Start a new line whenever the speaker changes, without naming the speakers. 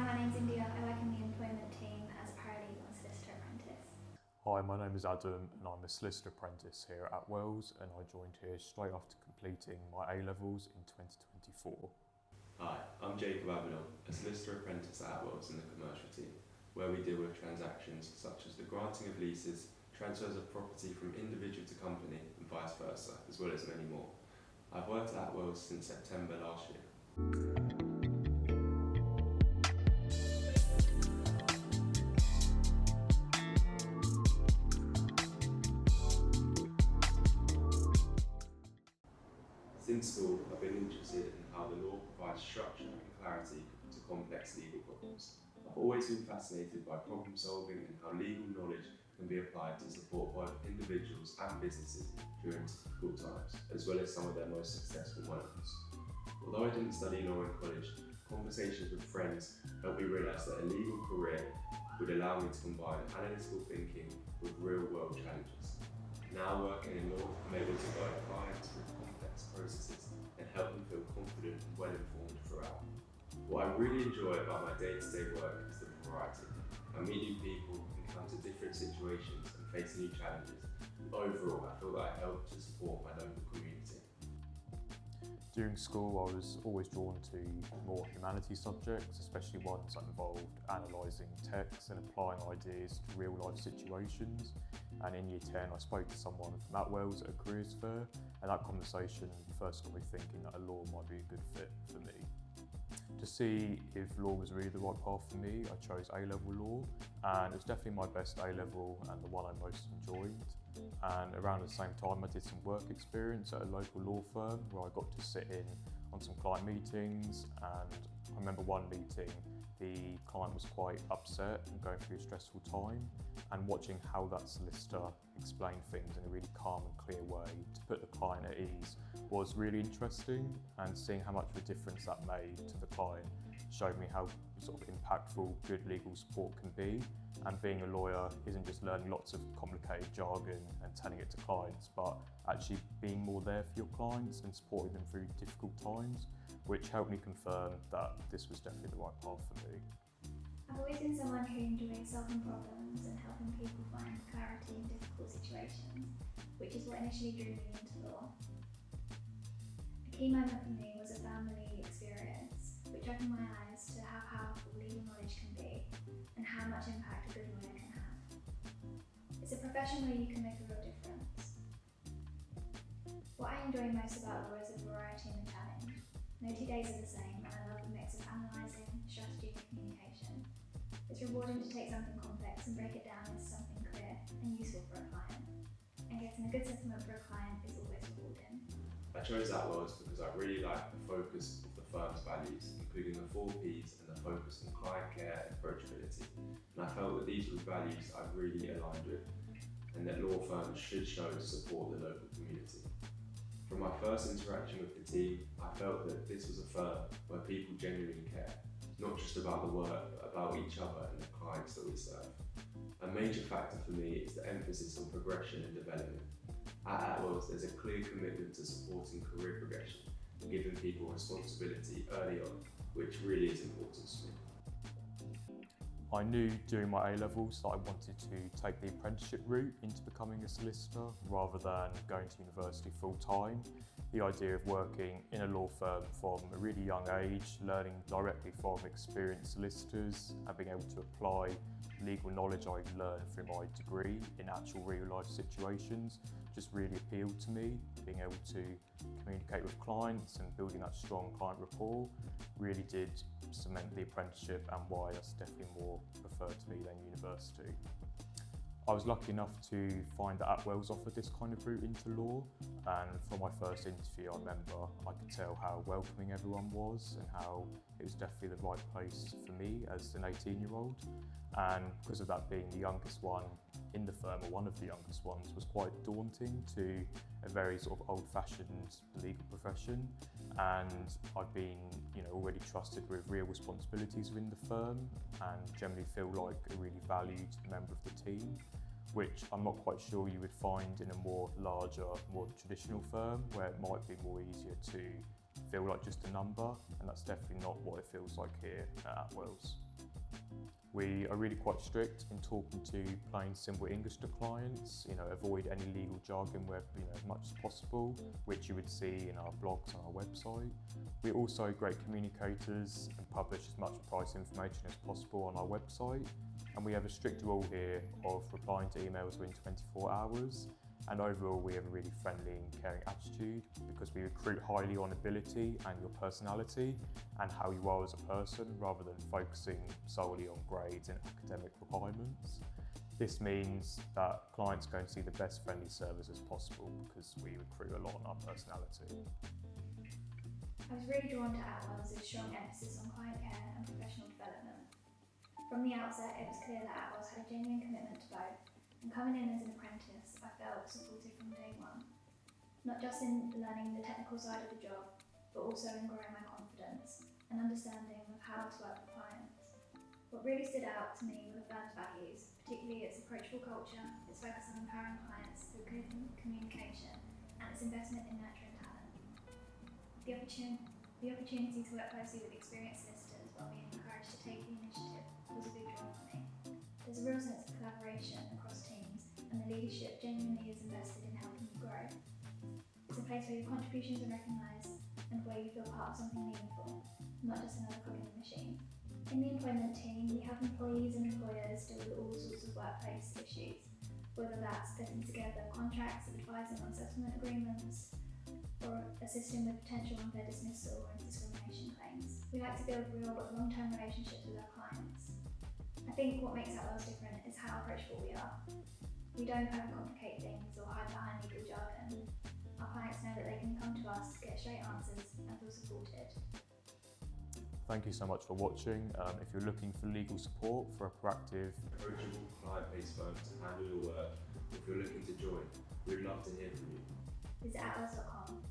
my name's India. I work in the employment team as a paralegal and solicitor apprentice.
Hi, my name is Adam and I'm a solicitor apprentice here at Attwells, and I joined here straight after completing my A-levels in 2024.
Hi, I'm Jacob Avenel, a solicitor apprentice at Attwells in the commercial team, where we deal with transactions such as the granting of leases, transfers of property from individual to company and vice versa, as well as many more. I've worked at Attwells since September last year. Since school, I've been interested in how the law provides structure and clarity to complex legal problems. I've always been fascinated by problem solving and how legal knowledge can be applied to support both individuals and businesses during difficult times, as well as some of their most successful moments. Although I didn't study law in college, conversations with friends helped me realise that a legal career would allow me to combine analytical thinking with real-world challenges. Now working in law, I'm able to guide clients through complex processes and help them feel confident and well-informed throughout. What I really enjoy about my day-to-day work is the variety. I meet new people, encounter different situations and face new challenges. Overall, I feel that I help to support my local community.
During school, I was always drawn to more humanities subjects, especially ones that involved analysing texts and applying ideas to real-life situations. And in Year 10, I spoke to someone from Attwells at a careers fair, and that conversation first got me thinking that a law might be a good fit for me. To see if law was really the right path for me, I chose A-level law, and it was definitely my best A-level and the one I most enjoyed. And around the same time, I did some work experience at a local law firm where I got to sit in on some client meetings, and I remember one meeting, the client was quite upset and going through a stressful time, and watching how that solicitor explained things in a really calm and clear way to put the client at ease was really interesting, and seeing how much of a difference that made to the client showed me how sort of impactful good legal support can be. And being a lawyer isn't just learning lots of complicated jargon and telling it to clients, but actually being more there for your clients and supporting them through difficult times, which helped me confirm that this was definitely the right path for me.
I've always been someone who enjoys solving problems and helping people find clarity in difficult situations, which is what initially drew me into law. A key moment for me was a family experience, which opened my eyes to how powerful legal knowledge can be and how much impact a good lawyer can have. It's a profession where you can make a real difference. What I enjoy most about law is the variety and the challenge. No 2 days are the same, and I love the mix of analysing, strategy and communication. It's rewarding to take something complex and break it down into something clear and useful for a client. And getting a good settlement for a client is always rewarding.
I chose Attwells because I really like the focus of the firm's values, including the 4 Ps and the focus on client care and approachability. And I felt that these were values I really aligned with, and that law firms should show to support the local community. From my first interaction with the team, I felt that this was a firm where people genuinely care, not just about the work, but about each other and the clients that we serve. A major factor for me is the emphasis on progression and development. At Attwells, there's a clear commitment to supporting career progression and giving people responsibility early on, which really is important to me.
I knew during my A-levels that I wanted to take the apprenticeship route into becoming a solicitor rather than going to university full-time. The idea of working in a law firm from a really young age, learning directly from experienced solicitors and being able to apply legal knowledge I learned through my degree in actual real-life situations just really appealed to me. Being able to communicate with clients and building that strong client rapport really did cement the apprenticeship, and why that's definitely more preferred to me than university. I was lucky enough to find that Attwells offered this kind of route into law, and from my first interview I remember I could tell how welcoming everyone was and how it was definitely the right place for me as an 18-year-old. And because of that being the youngest one in the firm, or one of the youngest ones, was quite daunting to a very sort of old-fashioned legal profession. And I've been already trusted with real responsibilities within the firm and generally feel like a really valued member of the team, which I'm not quite sure you would find in a more larger, more traditional firm where it might be more easier to feel like just a number, and that's definitely not what it feels like here at Attwells. We are really quite strict in talking to plain, simple English to clients. Avoid any legal jargon where as much as possible, which you would see in our blogs and our website. We're also great communicators and publish as much price information as possible on our website. And we have a strict rule here of replying to emails within 24 hours. And overall, we have a really friendly and caring attitude because we recruit highly on ability and your personality and how you are as a person rather than focusing solely on grades and academic requirements. This means that clients go and see the best friendly service as possible because we recruit a lot on our personality.
I was really drawn to Attwells' strong emphasis on client care and professional development. From the outset, it was clear that Attwells had a genuine commitment to both, and coming in as an apprentice, I felt supported from day one, not just in learning the technical side of the job, but also in growing my confidence and understanding of how to work with clients. What really stood out to me were the firm's values, particularly its approachable culture, its focus on empowering clients through communication, and its investment in nurturing talent. The opportunity to work closely with experienced solicitors while being encouraged to take the initiative was a big draw for me. There's a real sense of collaboration across teams, and the leadership genuinely is invested in helping you grow. It's a place where your contributions are recognised and where you feel part of something meaningful, not just another cog in the machine. In the employment team, we have employees and employers deal with all sorts of workplace issues, whether that's putting together contracts, advising on settlement agreements, or assisting with potential unfair dismissal or discrimination claims. We like to build real long-term relationships with our clients. I think what makes Attwells different is how approachable we are. We don't overcomplicate things or hide behind legal jargon. Our clients know that they can come to us, get straight answers, and feel supported.
Thank you so much for watching. If you're looking for legal support for a proactive,
Approachable client-based firm to handle your work, or if you're looking to join, we'd love to hear from you.
Visit attwells.com